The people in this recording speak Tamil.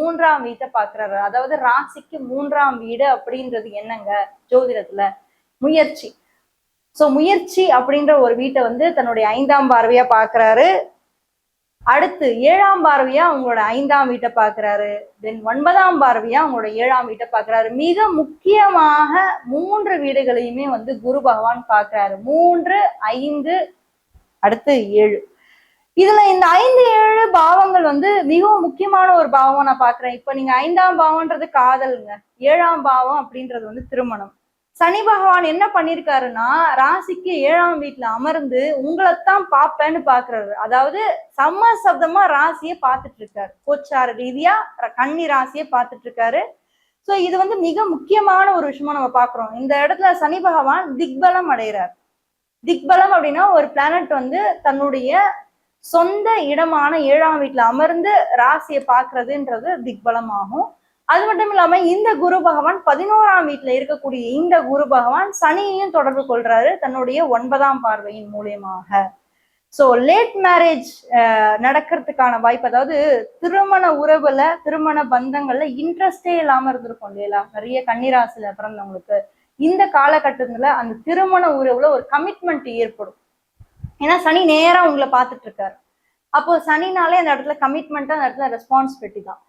மூன்றாம் வீட்டை பாக்குறாரு. அதாவது ராசிக்கு மூன்றாம் வீடு அப்படின்றது என்னங்க ஜோதிடத்துல? முயற்சி. சோ முயற்சி அப்படின்ற ஒரு வீட்டை வந்து தன்னுடைய 5ஆம் பார்வையா பாக்குறாரு. அடுத்து 7ஆம் பார்வையா அவங்களோட 5ஆம் வீட்டை பாக்குறாரு. தென் 9ஆம் பார்வையா அவங்களோட 7ஆம் வீட்டை பாக்குறாரு. மிக முக்கியமாக 3 வீடுகளையுமே வந்து குரு பகவான் பாக்குறாரு. 3, 5, அடுத்து 7. இதுல இந்த 5, 7 பாவங்கள் வந்து மிகவும் முக்கியமான ஒரு பாவம் நான் பாக்குறேன். இப்ப நீங்க 5ஆம் பாவம்ன்றது காதலுங்க, 7ஆம் பாவம் அப்படின்றது வந்து திருமணம். சனி பகவான் என்ன பண்ணிருக்காருன்னா ராசிக்கு 7ஆம் வீட்டுல அமர்ந்து உங்களைத்தான் பாப்பேன்னு பாக்குறாரு. அதாவது சமசப்தமா ராசியை பார்த்துட்டு இருக்காரு. கோச்சார ரீதியா கன்னி ராசியை பார்த்துட்டு இருக்காரு. சோ இது வந்து மிக முக்கியமான ஒரு விஷயமா நம்ம பாக்குறோம். இந்த இடத்துல சனி பகவான் திக்பலம் அடைகிறார். திக்பலம் அப்படின்னா ஒரு பிளானட் வந்து தன்னுடைய சொந்த இடமான 7ஆம் வீட்டுல அமர்ந்து ராசியை பார்க்கறதுன்றது திக்பலம் ஆகும். அது மட்டும் இல்லாம இந்த குரு பகவான் 11ஆம் வீட்டுல இருக்கக்கூடிய இந்த குரு பகவான் சனியையும் தொடர்பு கொள்றாரு தன்னுடைய 9ஆம் பார்வையின் மூலியமாக. சோ லேட் மேரேஜ் நடக்கிறதுக்கான வாய்ப்பு, அதாவது திருமண உறவுல திருமண பந்தங்கள்ல இன்ட்ரெஸ்டே இல்லாம இருந்திருக்கும் இல்லையா நிறைய கன்னிராசில பிறந்தவங்களுக்கு. இந்த காலகட்டத்துல அந்த திருமண உறவுல ஒரு கமிட்மெண்ட் ஏற்படும். ஏன்னா சனி நேரா உங்களை பார்த்துட்டு இருக்காரு. அப்போ சனினாலே அந்த இடத்துல கமிட்மெண்ட், அந்த இடத்துல ரெஸ்பான்சிபிலிட்டி தான்.